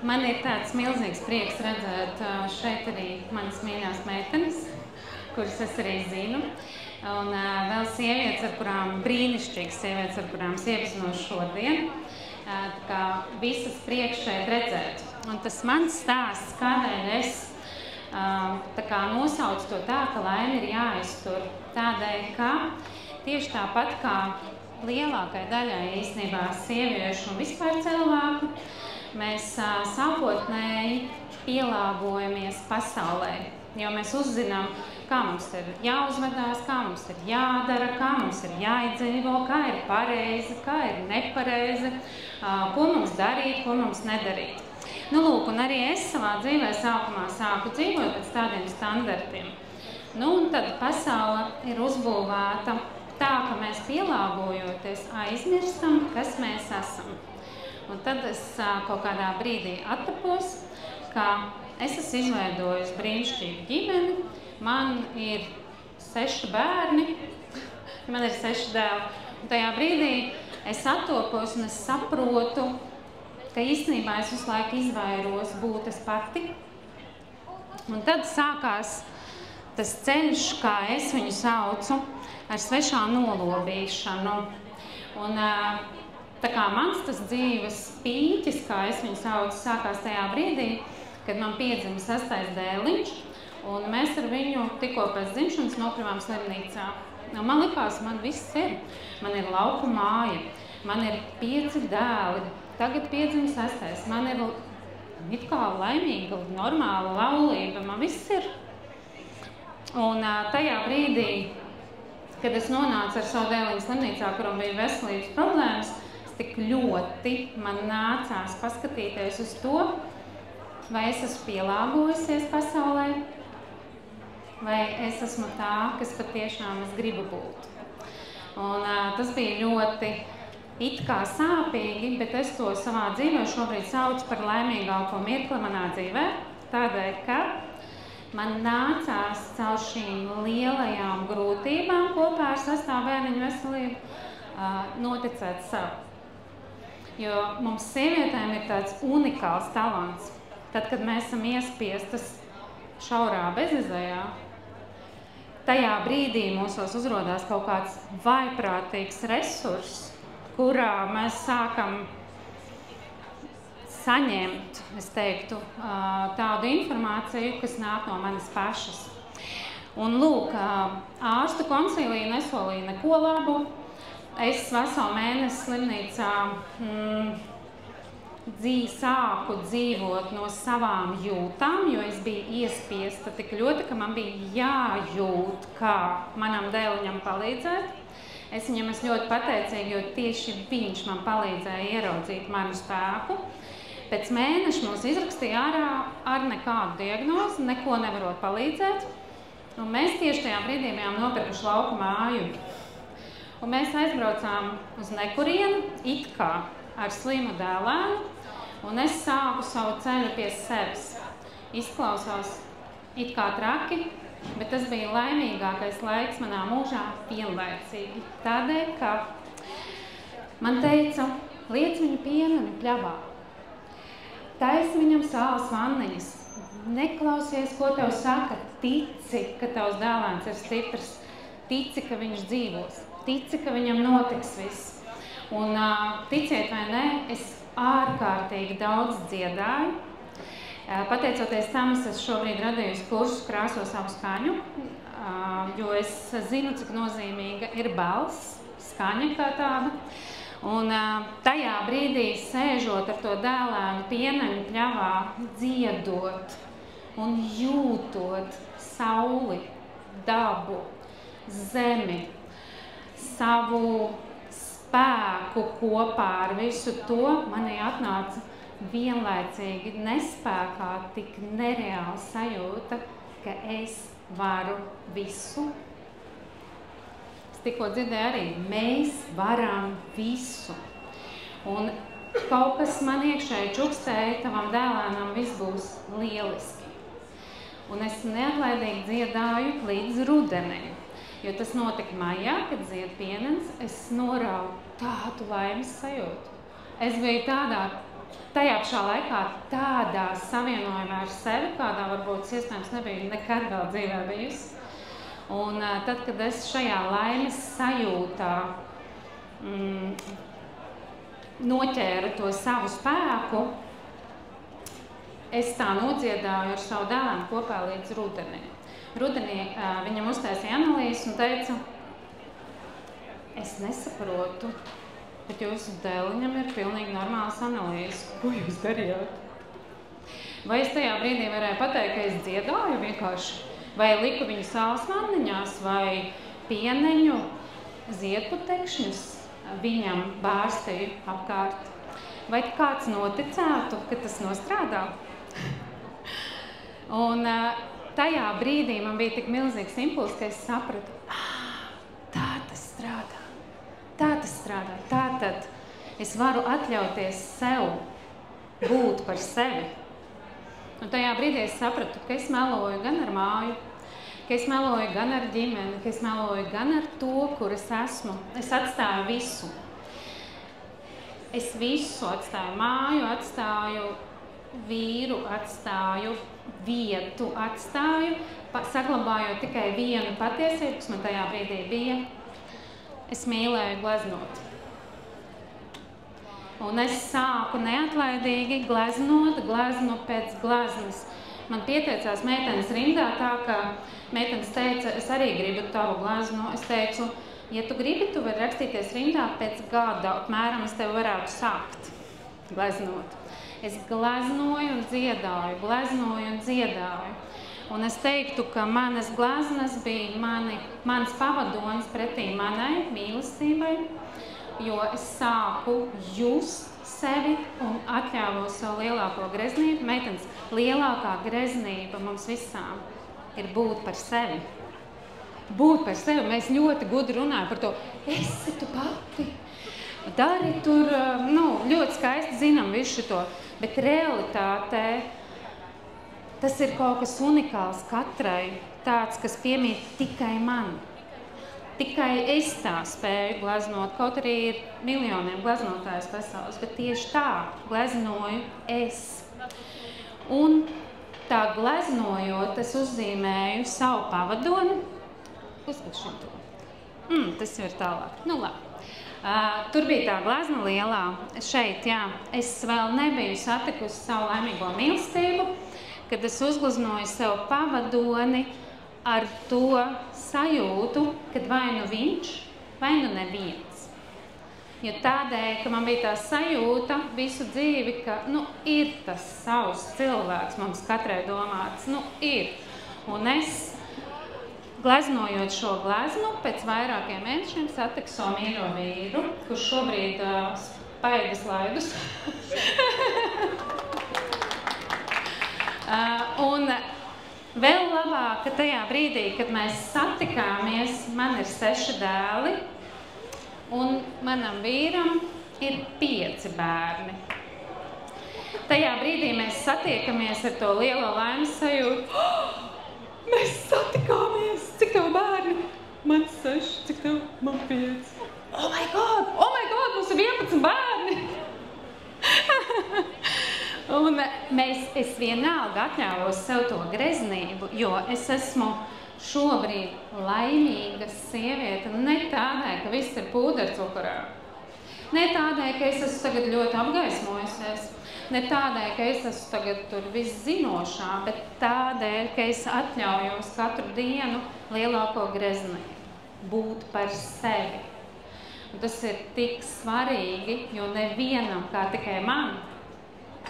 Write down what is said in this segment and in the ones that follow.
Man ir tāds milzīgs prieks redzēt šeit arī manas mīļās meitenes, kuras es arī zinu. Un vēl sievietes, ar kurām brīnišķīgas sievietes, ar kurām iepazinošu šodien. Tā kā visas prieks šeit redzēt. Un tas mans stāsts, kādēļ es tā kā nosaucu to tā, ka laime ir jāiztur. Tādēļ, ka tieši tāpat kā lielākai daļai īstenībā sieviešu un vispār cilvēku, mēs sākotnēji pielāgojamies pasaulē, jo mēs uzzinām, kā mums ir jāuzvedās, kā mums ir jādara, kā mums ir jāizdzīvo, kā ir pareizi, kā ir nepareizi, ko mums darīt, ko mums nedarīt. Nu, lūk, un arī es savā dzīvē sākumā sāku dzīvot pēc tādiem standartiem. Nu, un tad pasaule ir uzbūvēta tā, ka mēs pielāgojoties aizmirstam, kas mēs esam. Un tad es kaut kādā brīdī attapos, ka es esmu izveidojusi brīnišķīgu ģimeni. Man ir 6 bērni, man ir 6 dēli. Un tajā brīdī es attopos un es saprotu, ka īstenībā es visu laiku izvairos būt es pati. Un tad sākās tas ceļš, kā es viņu saucu, ar svešā nolobīšanu. Un tā kā mans tas dzīves pīķis, kā es viņu saucu, sākās tajā brīdī, kad man piedzima 6. dēliņš, un mēs ar viņu tikko pēc dzimšanas nokļuvām slimnīcā. Man likās, man viss ir. Man ir lauku māja, man ir 5 dēli, tagad piedzima 6. Man ir it kā laimīga, normāla laulība, man viss ir. Un tajā brīdī, kad es nonācu ar savu dēliņu slimnīcā, kuram bija veselības problēmas, tik ļoti man nācās paskatīties uz to, vai es esmu pielāgojusies pasaulē, vai es esmu tā, kas patiešām es gribu būt. Un tas bija ļoti it kā sāpīgi, bet es to savā dzīvē šobrīd saucu par laimīgāko mirkli manā dzīvē, tādēļ, ka man nācās caur šīm lielajām grūtībām kopā ar 6. bērniņu veselību noticēt sev. Jo mums sievietēm ir tāds unikāls talants. Tad, kad mēs esam iespiestas šaurā bezizējā, tajā brīdī mūsos uzrodās kaut kāds vaiprātīgs resurss, kurā mēs sākam saņemt, es teiktu, tādu informāciju, kas nāk no manis pašas. Un lūk, ārstu konsilija nesolīja neko labu. Es veselu mēnesi slimnīcā sāku dzīvot no savām jūtām, jo es biju iespiesta tik ļoti, ka man bija jājūt, kā manam dēliņam palīdzēt. Es viņam esmu ļoti pateicīga, jo tieši viņš man palīdzēja ieraudzīt manu spēku. Pēc mēneša mums izrakstīja ārā ar nekādu diagnozi, neko nevarot palīdzēt. Un mēs tieši tajā brīdī bijām nopirkuši lauku māju. Un mēs aizbraucām uz nekurienu, it kā ar slimu dēlēnu, un es sāku savu ceļu pie sevis. Izklausās it kā traki, bet tas bija laimīgākais laiks manā mūžā vienlaicīgi. Tādēļ, ka man teica, liec viņu pieneni pļavā, taisi viņam sāls vanniņas, neklausies, ko tev saka, tici, ka tavs dēlēns ir stiprs, tici, ka viņš dzīvos. Tici, ka viņam notiks viss. Un ticiet vai nē, es ārkārtīgi daudz dziedāju. Pateicoties tam, es šobrīd radījusi kursu Krāso savu skaņu, jo es zinu, cik nozīmīga ir balss, skaņa kā tāda. Un tajā brīdī sēžot ar to dēlēnu pieneņu pļavā, dziedot un jūtot sauli, dabu, zemi, savu spēku kopā ar visu to, manī atnāca vienlaicīgi nespēkā tik nereāla sajūta, ka es varu visu. Es tikko dzirdēju arī, mēs varam visu. Un kaut kas man iekšēji čukstēja, tavam dēlēnam viss būs lieliski. Un es neatlaidīgi dziedāju līdz rudenim. Jo tas notika maijā, kad zied pienens, es noraudu tādu laimes sajūtu. Es biju tādā tajā pašā laikā tādā savienojumā ar sevi, kādā varbūt iespējams nebija nekad vēl dzīvē bijusi. Un tad, kad es šajā laimes sajūtā noķēru to savu spēku, es tā nodziedāju ar savu dēlēnu kopā līdz rudenī. Rudenī viņam uztaisīja analīzi un teica, es nesaprotu, bet jūsu dēliņam ir pilnīgi normāls analīzes. Ko jūs darījāt? Vai es tajā brīdī varēju pateikt, ka es dziedāju vienkārši? Vai liku viņu sāls vanniņās, vai pieneņu ziedputekšņus viņam bārstīju apkārt? Vai kāds noticētu, ka tas nostrādā? Un tajā brīdī man bija tik milzīgs impulss, ka es sapratu, tā tas strādā. Tā tas strādā. Tātad es varu atļauties sev būt par sevi. Un tajā brīdī es sapratu, ka es meloju gan ar māju, ka es meloju gan ar ģimeni, ka es meloju gan ar to, kur es esmu. Es atstāju visu. Es visu atstāju māju, atstāju vīru, atstāju vietu, atstāju, saglabājot tikai vienu patiesību, kas man tajā brīdī bija. Es mīlēju gleznot. Un es sāku neatlaidīgi gleznot, gleznu pēc gleznas. Man pieteicās meitenes rindā tā, ka meitenes teica, es arī gribu tavu gleznu. Es teicu, ja tu gribi, tu vari rakstīties rindā pēc gada, apmēram es tevi varētu sākt gleznot. Es gleznoju un dziedāju, gleznoju un dziedāju. Un es teiktu, ka manas gleznas bija mans pavadonis pretī manai mīlestībai, jo es sāku just sevi un atļāvos savu lielāko greznību. Meitenes, lielākā greznība mums visām ir būt par sevi. Būt par sevi. Mēs ļoti gudri runājam par to, esi tu pati, dari tur, ļoti skaisti zinām visu to, bet realitātē tas ir kaut kas unikāls katrai, tāds, kas piemīt tikai man. Tikai es tā spēju gleznot, kaut arī ir miljoniem gleznotājs pasaules, bet tieši tā gleznoju es. Un tā gleznojot, es uzzīmēju savu pavadoni. Uzlikšam to. Tas jau ir tālāk. Nu, labi. Tur bija tā glezna lielā. Šeit, jā, es vēl nebiju satikusi savu laimīgo mīlestību, kad es uzgleznoju sev pavadoni ar to sajūtu, kad vai nu viņš, vai nu neviens. Jo tādēļ, ka man bija tā sajūta visu dzīvi, ka, ir tas savs cilvēks mums katrai domāts, ir. Un es, gleznojot šo gleznu, pēc vairākiem mēnešiem satiku savu mīļo vīru, kurš šobrīd paēda slaidus. Un vēl labāk, ka tajā brīdī, kad mēs satikāmies, man ir 6 dēli, un manam vīram ir 5 bērni. Tajā brīdī mēs satiekamies ar to lielo laimes sajūtu. Mēs satikāmies! Cik tev bērni? Man 6, cik tev? Man 5. Oh my God! Mums ir 11 bērni! Un es vienalga atļāvos sev to greznību, jo es esmu šobrīd laimīga sieviete, ne tādēļ, ka viss ir pūdercukurā, ne tādēļ, ka es esmu tagad ļoti apgaismojusies, ne tādēļ, ka es esmu tagad tur viszinošā, bet tādēļ, ka es atļaujos katru dienu lielāko greznību, būt par sevi. Un tas ir tik svarīgi, jo nevienam, kā tikai man,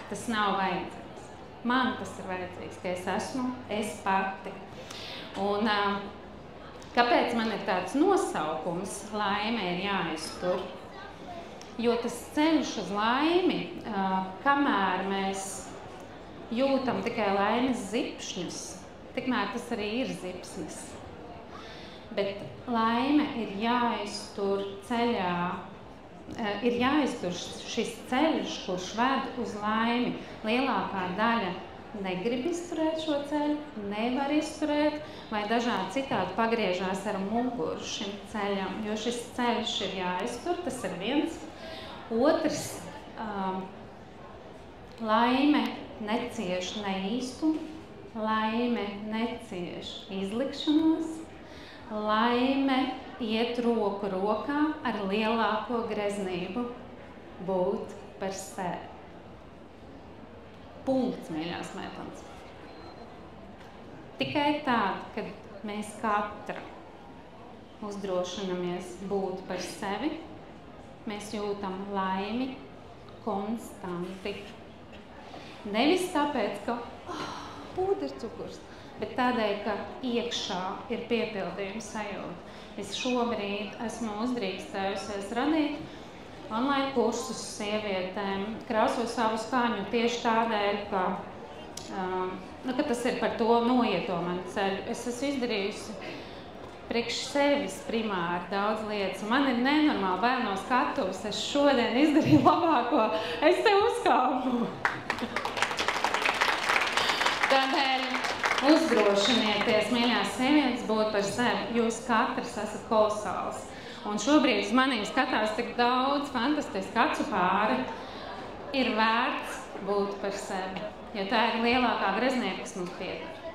tas nav vajadzīgs. Man tas ir vajadzīgs, ka es esmu es pati. Un kāpēc man ir tāds nosaukums, laime ir jāiztur? Jo tas ceļš uz laimi, kamēr mēs jūtam tikai laimes zipšņus, tikmēr tas arī ir zipsnis. Bet laime ir jāiztur ceļā, ir jāiztur šis ceļš, kurš ved uz laimi. Lielākā daļa negrib izturēt šo ceļu, nevar izturēt, vai dažādi citādi pagriežās ar muguru šim ceļam, jo šis ceļš ir jāiztur, tas ir viens. Otrs, Laime necieš neīstumu, laime necieš izlikšanos, laime iet roku rokā ar lielāko greznību būt par sevi. Punkts, mīļās meitenes. Tikai tād, kad mēs katra uzdrošinamies būt par sevi, mēs jūtam laimi konstanti. Nevis tāpēc, ka pūdercukurs, bet tādēļ, ka iekšā ir piepildījuma sajūta. Es šobrīd esmu uzdrīkstējusies radīt online kursus sievietēm, krāso savu skaņu tieši tādēļ, ka tas ir par to noietomanu ceļu. Es esmu izdarījusi priekš sevis primāri daudz lietas. Man ir nenormāli bail no skatuves. Es šodien izdarīju labāko. Es te uzkāpu. Tādēļ uzdrošinieties, mīļās sievietes, būt par sevi. Jūs katrs esat kolosāls. Un šobrīd uz maniem skatās tik daudz fantastisku acu pāri. Ir vērts būt par sevi, jo tā ir lielākā greznieka, kas mums pieder.